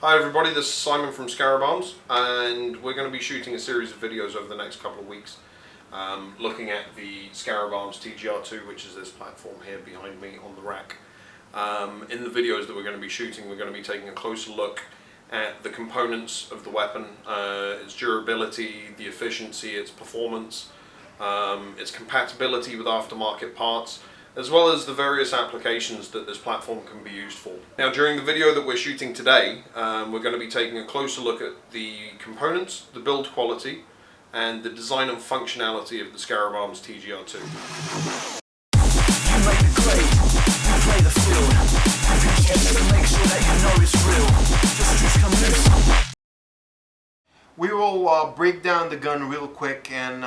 Hi everybody, this is Simon from Scarab Arms, and we're going to be shooting a series of videos over the next couple of weeks looking at the Scarab Arms TGR2, which is this platform here behind me on the rack. In the videos that we're going to be shooting, we're going to be taking a closer look at the components of the weapon, its durability, the efficiency, its performance, its compatibility with aftermarket parts, as well as the various applications that this platform can be used for. Now, during the video that we're shooting today, we're going to be taking a closer look at the components, the build quality, and the design and functionality of the Scarab Arms TGR2. We will break down the gun real quick and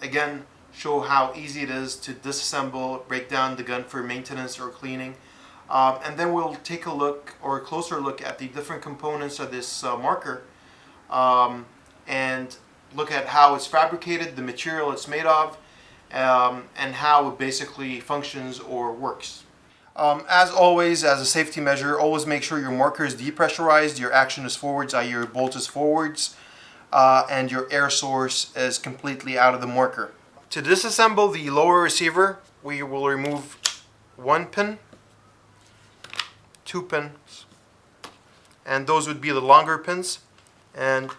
again show how easy it is to disassemble, break down the gun for maintenance or cleaning, and then we'll take a look or a closer look at the different components of this marker and look at how it's fabricated, the material it's made of, and how it basically functions or works. As always, as a safety measure, always make sure your marker is depressurized, your action is forwards, i.e. your bolt is forwards, and your air source is completely out of the marker. To disassemble the lower receiver, we will remove one pin, two pins, and those would be the longer pins, and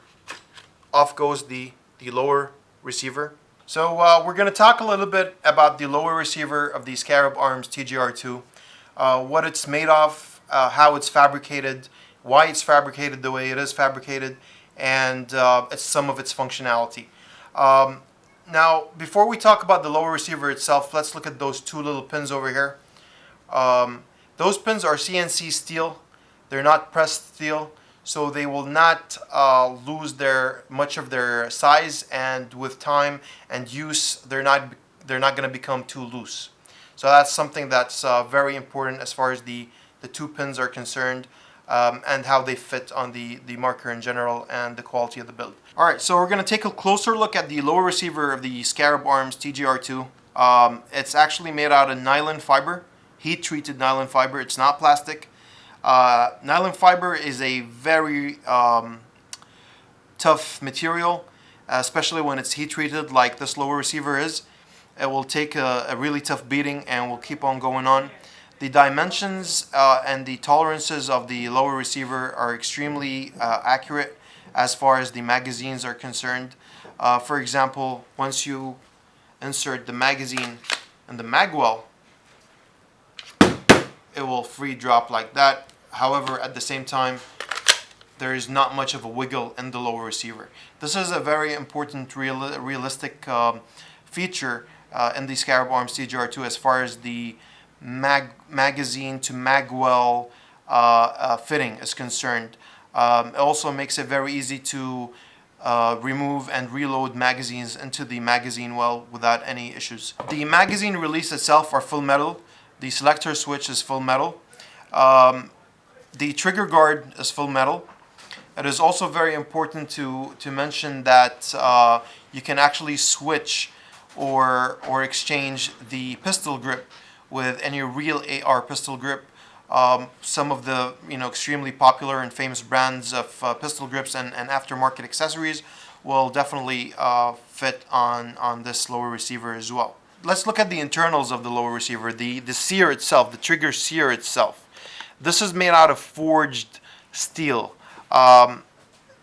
off goes the lower receiver. So we're going to talk a little bit about the lower receiver of the Scarab Arms TGR2, what it's made of, how it's fabricated, why it's fabricated the way it is fabricated, and some of its functionality. Now, before we talk about the lower receiver itself, let's look at those two little pins over here. Those pins are CNC steel. They're not pressed steel, so they will not lose much of their size, and with time and use, they're not going to become too loose. So that's something that's very important as far as the two pins are concerned, and how they fit on the marker in general and the quality of the build. Alright, so we're going to take a closer look at the lower receiver of the Scarab Arms TGR2. It's actually made out of nylon fiber, heat-treated nylon fiber. It's not plastic. Nylon fiber is a very tough material, especially when it's heat-treated like this lower receiver is. It will take a really tough beating and will keep on going on. The dimensions and the tolerances of the lower receiver are extremely accurate as far as the magazines are concerned. For example, once you insert the magazine in the magwell, it will free drop like that. However, at the same time, there is not much of a wiggle in the lower receiver. This is a very important realistic feature in the Scarab Arms TGR2 as far as the magazine to magwell fitting is concerned. It also makes it very easy to remove and reload magazines into the magazine well without any issues. The magazine release itself are full metal. The selector switch is full metal. The trigger guard is full metal. It is also very important to mention that you can actually switch or exchange the pistol grip with any real AR pistol grip. Some of the extremely popular and famous brands of pistol grips and aftermarket accessories will definitely fit on this lower receiver as well. Let's look at the internals of the lower receiver. The sear itself, the trigger sear itself. This is made out of forged steel.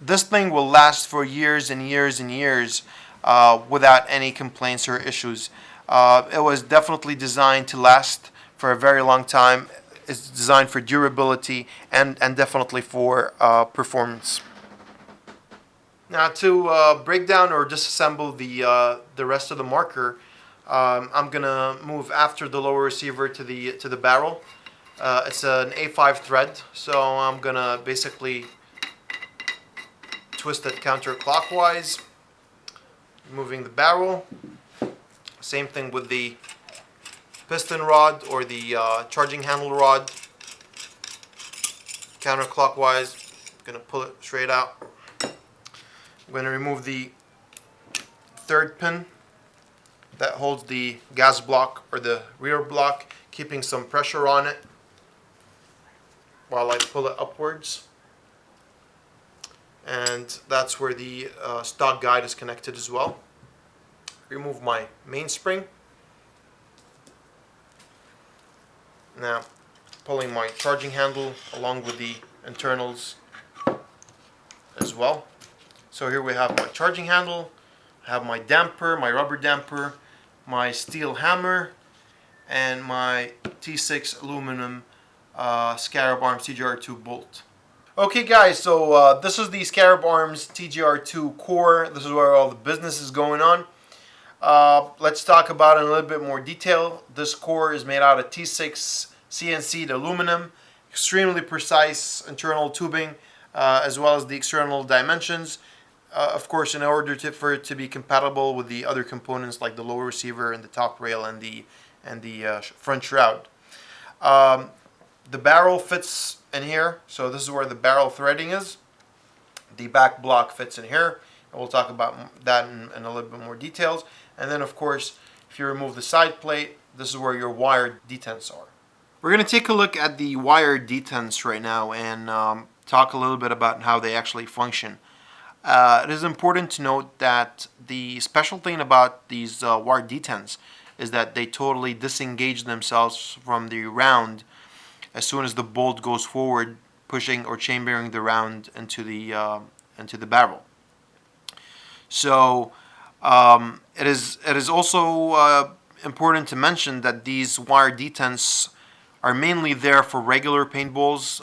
This thing will last for years and years and years without any complaints or issues. It was definitely designed to last for a very long time. It's designed for durability and definitely for performance. Now, to break down or disassemble the rest of the marker, I'm gonna move after the lower receiver to the barrel. It's an A5 thread, so I'm gonna basically twist it counterclockwise, moving the barrel. Same thing with the piston rod or the charging handle rod. Counterclockwise, I'm going to pull it straight out. I'm going to remove the third pin that holds the gas block or the rear block, keeping some pressure on it while I pull it upwards. and that's where the stock guide is connected as well. Remove my mainspring. Now pulling my charging handle along with the internals as well. So here we have my charging handle, I have my damper, my rubber damper, my steel hammer, and my T6 aluminum Scarab Arms TGR2 Bolt. Okay guys, so this is the Scarab Arms TGR2 Core. This is where all the business is going on. Let's talk about it in a little bit more detail. This core is made out of T6 CNC'd aluminum, extremely precise internal tubing, as well as the external dimensions. Of course, in order for it to be compatible with the other components like the lower receiver and the top rail and the front shroud. The barrel fits in here, so this is where the barrel threading is. The back block fits in here, and we'll talk about that in a little bit more details. And then, of course, if you remove the side plate, this is where your wired detents are. We're going to take a look at the wired detents right now and talk a little bit about how they actually function. It is important to note that the special thing about these wired detents is that they totally disengage themselves from the round as soon as the bolt goes forward, pushing or chambering the round into the barrel. So it is also important to mention that these wire detents are mainly there for regular paintballs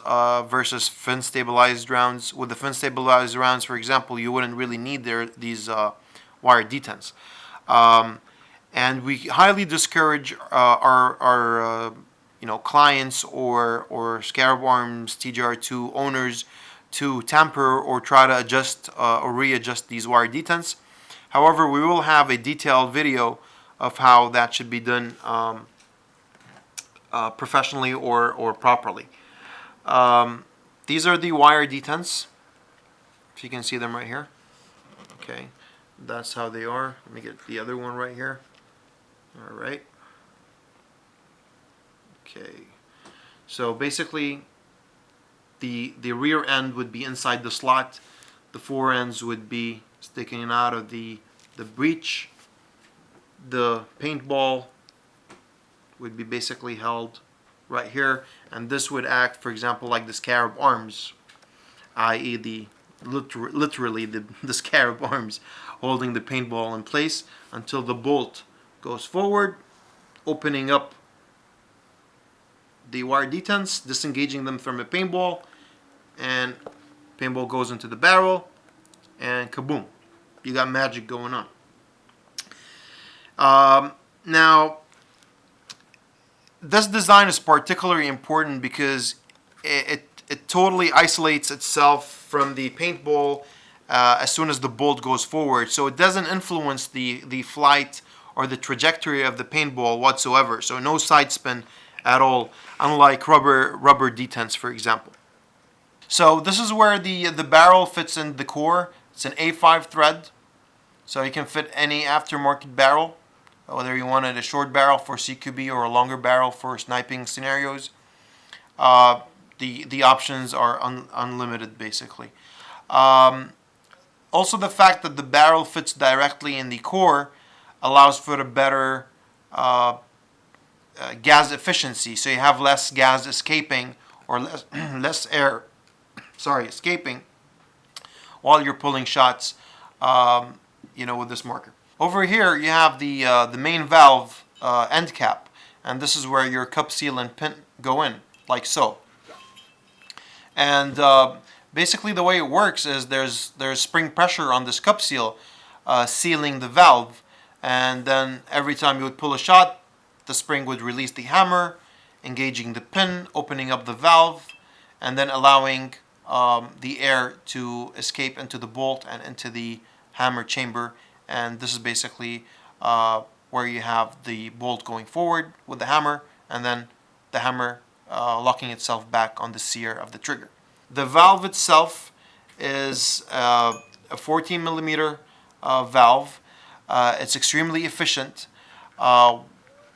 versus fin stabilized rounds. With the fin stabilized rounds, for example, you wouldn't really need these wire detents. And we highly discourage our clients or Scarab Arms TGR2 owners to tamper or try to adjust or readjust these wire detents. However, we will have a detailed video of how that should be done professionally or properly. These are the wire detents, if you can see them right here. Okay, that's how they are. Let me get the other one right here. All right. Okay, so basically the rear end would be inside the slot, the fore ends would be sticking out of the breech, the paintball would be basically held right here, and this would act, for example, like the Scarab Arms, i.e. literally the Scarab Arms holding the paintball in place until the bolt goes forward, opening up the wire detents, disengaging them from the paintball, and paintball goes into the barrel, and kaboom, you got magic going on. Now, this design is particularly important because it totally isolates itself from the paintball as soon as the bolt goes forward, so it doesn't influence the flight or the trajectory of the paintball whatsoever. So no side spin at all, unlike rubber detents, for example. So this is where the barrel fits in the core. It's an A5 thread, so you can fit any aftermarket barrel, whether you wanted a short barrel for CQB or a longer barrel for sniping scenarios. The options are unlimited, basically. Also, the fact that the barrel fits directly in the core allows for a better gas efficiency, so you have less gas escaping or less air escaping while you're pulling shots with this marker. Over here you have the main valve end cap, and this is where your cup seal and pin go in, like so. And basically the way it works is there's spring pressure on this cup seal sealing the valve, and then every time you would pull a shot, the spring would release the hammer, engaging the pin, opening up the valve, and then allowing the air to escape into the bolt and into the hammer chamber. And this is basically where you have the bolt going forward with the hammer, and then the hammer locking itself back on the sear of the trigger. The valve itself is a 14 millimeter valve. It's extremely efficient.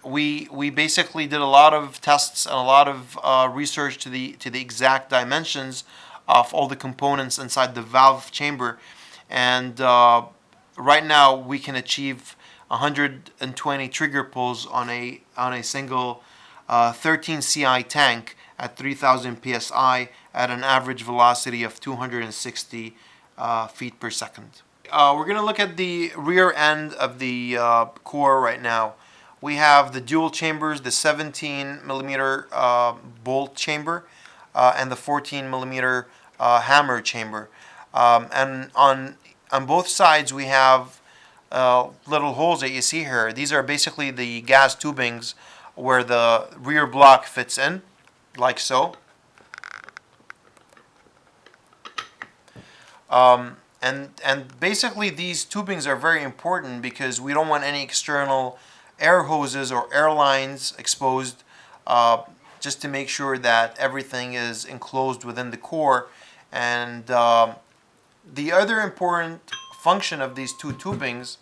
We basically did a lot of tests and a lot of research to the exact dimensions of all the components inside the valve chamber. And right now we can achieve 120 trigger pulls on a single 13 CI tank at 3000 psi at an average velocity of 260 feet per second. We're going to look at the rear end of the core right now. We have the dual chambers, the 17 millimeter bolt chamber and the 14 millimeter hammer chamber. And on both sides we have little holes that you see here. These are basically the gas tubings where the rear block fits in, like so. And basically these tubings are very important because we don't want any external air hoses or air lines exposed, just to make sure that everything is enclosed within the core. And the other important function of these two tubings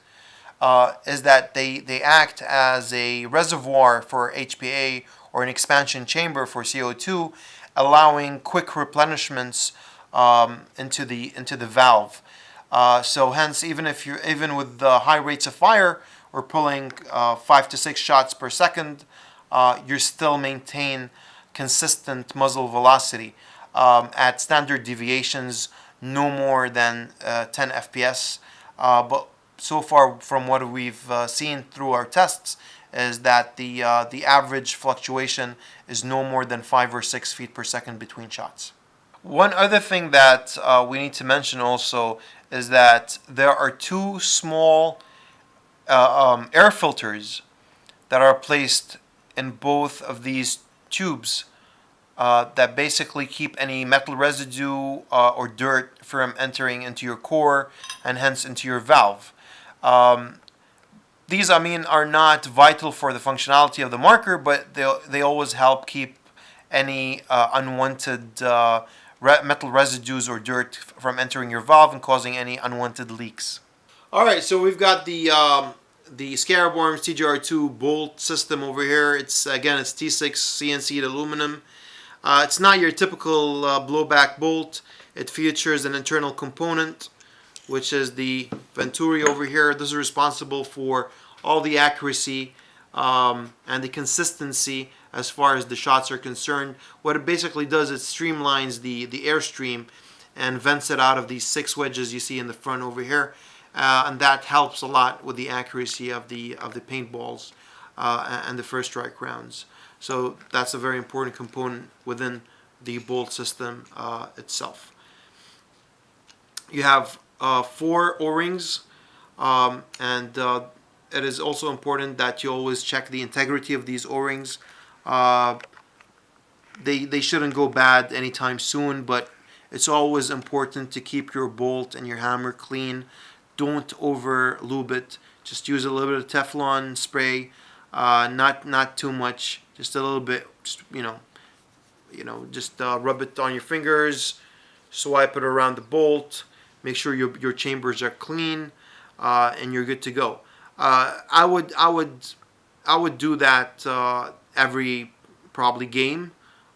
is that they act as a reservoir for HPA or an expansion chamber for CO2, allowing quick replenishments into the valve. So hence, even with the high rates of fire, we're pulling 5 to 6 shots per second, you still maintain consistent muzzle velocity at standard deviations, no more than 10 FPS. But so far, from what we've seen through our tests, is that the average fluctuation is no more than 5 or 6 feet per second between shots. One other thing that we need to mention also is that there are two small air filters that are placed in both of these tubes that basically keep any metal residue or dirt from entering into your core and hence into your valve. These, are not vital for the functionality of the marker, but they always help keep any unwanted metal residues or dirt from entering your valve and causing any unwanted leaks. Alright, so we've got the Scarab Arms TGR2 Bolt system over here. It's T6 CNC'd aluminum. It's not your typical blowback bolt. It features an internal component, which is the venturi over here. This is responsible for all the accuracy and the consistency as far as the shots are concerned. What it basically does, it streamlines the airstream and vents it out of these 6 wedges you see in the front over here. And that helps a lot with the accuracy of the paintballs and the first strike rounds. So that's a very important component within the bolt system itself. You have 4 O-rings, and it is also important that you always check the integrity of these O-rings. They shouldn't go bad anytime soon, but it's always important to keep your bolt and your hammer clean. Don't over lube it. Just use a little bit of Teflon spray, not too much, just a little bit. Just rub it on your fingers, swipe it around the bolt. Make sure your chambers are clean, and you're good to go. I would do that every probably game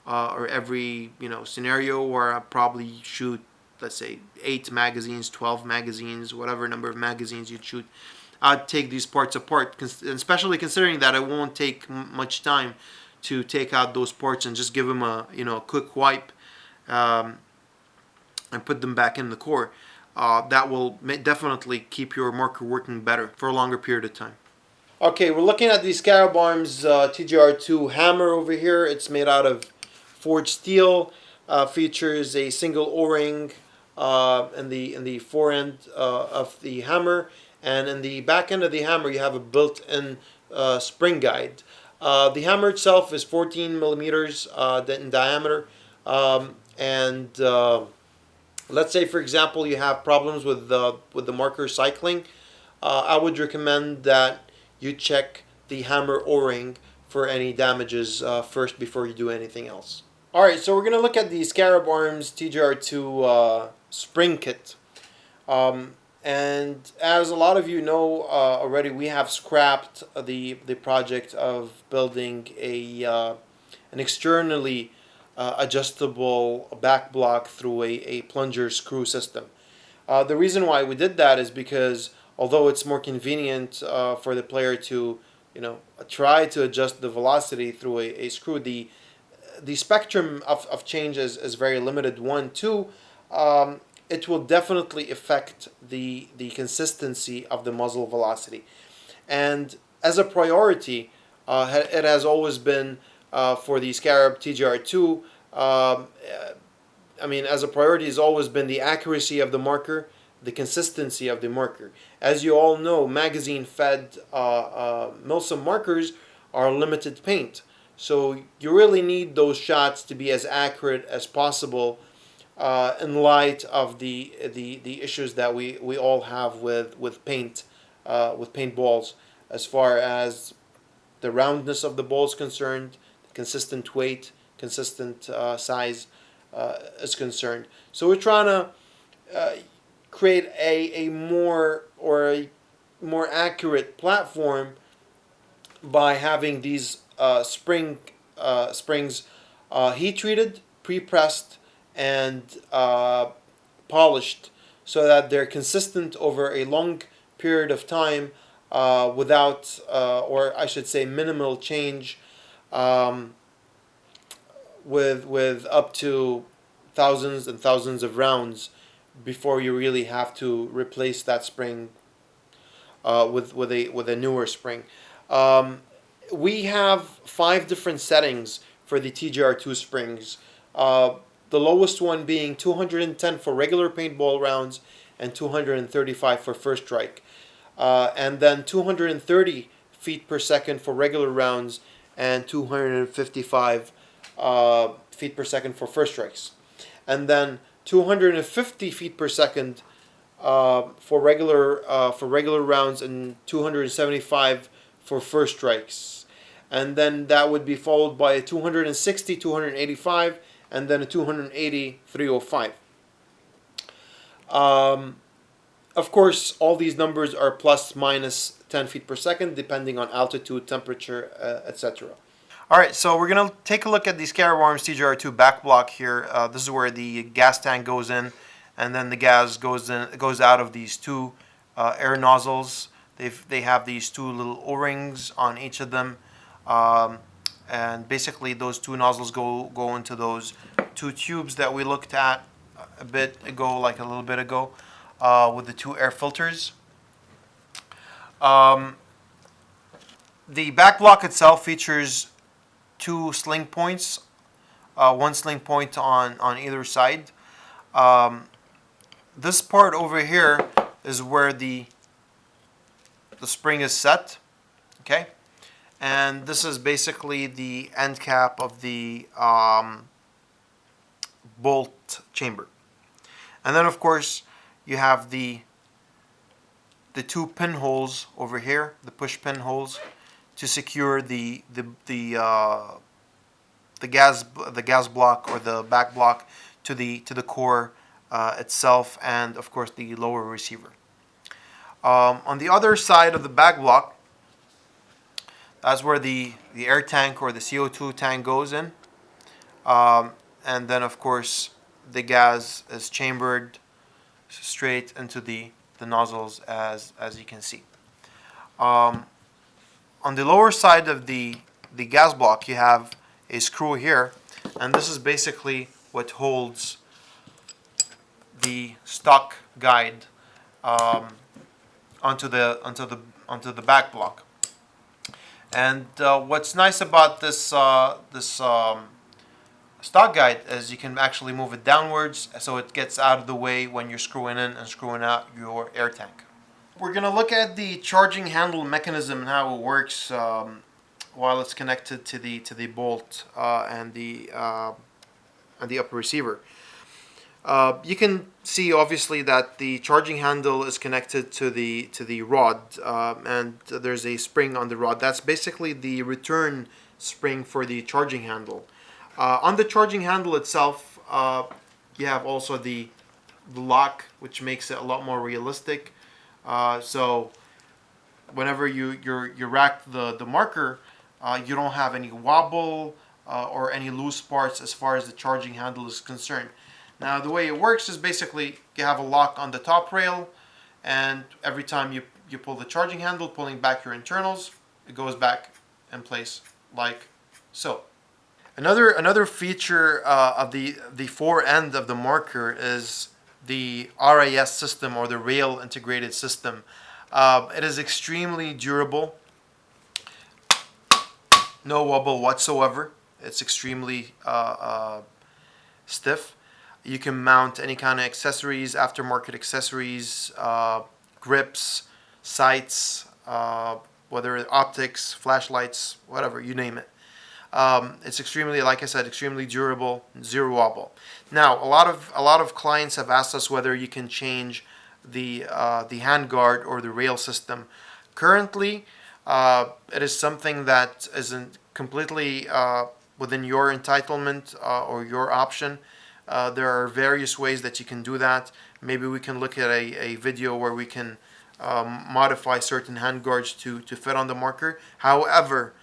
or every scenario where I probably shoot, let's say 8 magazines, 12 magazines, whatever number of magazines you shoot. I'd take these parts apart, especially considering that it won't take much time to take out those parts and just give them a quick wipe and put them back in the core. That will definitely keep your marker working better for a longer period of time. Okay, we're looking at the Scarab Arms TGR2 hammer over here. It's made out of forged steel. Features a single O-ring in the forend of the hammer, and in the back end of the hammer you have a built-in spring guide. The hammer itself is 14 millimeters in diameter, and let's say, for example, you have problems with the marker cycling. I would recommend that you check the hammer O-ring for any damages first before you do anything else. Alright, so we're going to look at the Scarab Arms TGR2 spring kit. And as a lot of you know already, we have scrapped the project of building an externally adjustable back block through a plunger screw system. The reason why we did that is because although it's more convenient for the player to, try to adjust the velocity through a screw, the spectrum of change is very limited. One, two, it will definitely affect the consistency of the muzzle velocity. And as a priority, it has always been for the Scarab TGR2. As a priority has always been the accuracy of the marker, the consistency of the marker. As you all know, magazine-fed Milsim markers are limited paint. So you really need those shots to be as accurate as possible in light of the issues that we all have with paint, with paintballs, as far as the roundness of the ball is concerned, consistent weight, consistent size is concerned. So we're trying to create a more accurate platform by having these springs heat treated, pre-pressed, and polished, so that they're consistent over a long period of time without, or I should say, minimal change, with up to thousands and thousands of rounds before you really have to replace that spring with a newer spring. We have 5 different settings for the TGR2 springs. The lowest one being 210 for regular paintball rounds and 235 for first strike. And then 230 feet per second for regular rounds and 255 feet per second for first strikes. And then 250 feet per second for regular rounds and 275 for first strikes. And then that would be followed by a 260, 285, and then a 280, 305. Of course, all these numbers are plus minus 10 feet per second, depending on altitude, temperature, etc. All right, so we're going to take a look at the Scarab Arms TGR2 back block here. This is where the gas tank goes in, and then the gas goes out of these two air nozzles. They have these two little O-rings on each of them, and basically those two nozzles go into those two tubes that we looked at a little bit ago, with the two air filters. The back block itself features 2 sling points, 1 sling point on either side. This part over here is where the spring is set, okay, and this is basically the end cap of the bolt chamber. And then of course you have the 2 pinholes over here, the push pinholes, to secure the gas block or the back block to the core itself, and of course the lower receiver. On the other side of the back block, that's where the air tank or the CO2 tank goes in, and then of course the gas is chambered straight into the nozzles, as you can see. On the lower side of the gas block, you have a screw here, and this is basically what holds the stock guide onto the back block. And what's nice about this stock guide is you can actually move it downwards, so it gets out of the way when you're screwing in and screwing out your air tank. We're going to look at the charging handle mechanism and how it works while it's connected to the bolt and the upper receiver. You can see obviously that the charging handle is connected to the rod, and there's a spring on the rod. That's basically the return spring for the charging handle. On the charging handle itself, you have also the lock, which makes it a lot more realistic. So whenever you rack the marker, you don't have any wobble or any loose parts as far as the charging handle is concerned. Now the way it works is basically you have a lock on the top rail, and every time you pull the charging handle, pulling back your internals, it goes back in place like so. Another feature of the fore end of the marker is the RAS system, or the rail integrated system. It is extremely durable, no wobble whatsoever. It's extremely stiff. You can mount any kind of accessories, aftermarket accessories, grips, sights, whether optics, flashlights, whatever, you name it. It's extremely, like I said, extremely durable, zero wobble. Now, a lot of clients have asked us whether you can change the handguard or the rail system. Currently, it is something that isn't completely within your entitlement or your option. There are various ways that you can do that. Maybe we can look at a video where we can modify certain handguards to fit on the marker. However,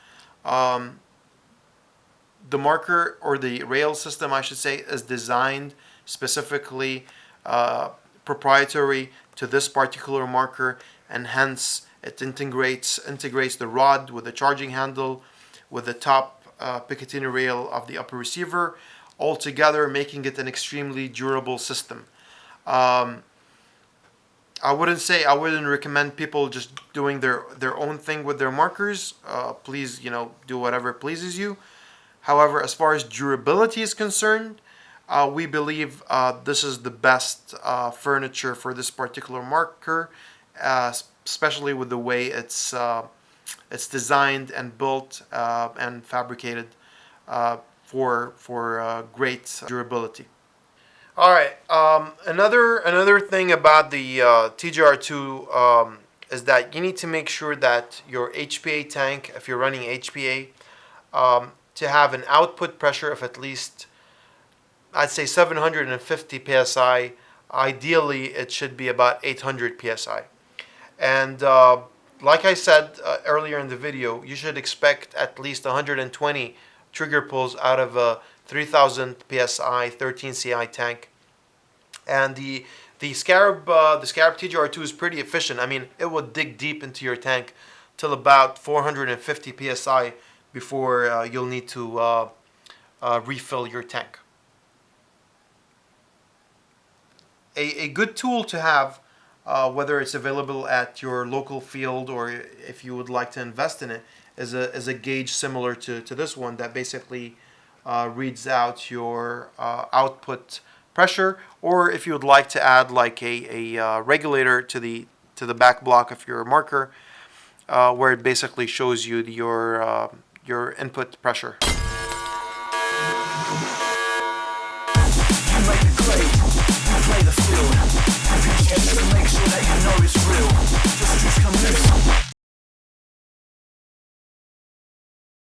the marker, or the rail system I should say, is designed specifically proprietary to this particular marker, and hence it integrates the rod with the charging handle with the top Picatinny rail of the upper receiver, all together making it an extremely durable system. I wouldn't recommend people just doing their own thing with their markers. Please, do whatever pleases you. However, as far as durability is concerned, we believe this is the best furniture for this particular marker, especially with the way it's designed and built and fabricated for great durability. All right. Another thing about the Tgr2 is that you need to make sure that your HPA tank, if you're running HPA, to have an output pressure of at least, I'd say 750 psi. Ideally, it should be about 800 psi. And like I said earlier in the video, you should expect at least 120 trigger pulls out of a 3000 psi 13 CI tank. And the Scarab Tgr2 is pretty efficient. I mean, it will dig deep into your tank till about 450 psi before you'll need to refill your tank. A good tool to have, whether it's available at your local field or if you would like to invest in it, is a gauge similar to this one that basically reads out your output pressure, or if you would like to add like a regulator to the back block of your marker, where it basically shows you your input pressure. You make the grade, you play the field, you get to make sure that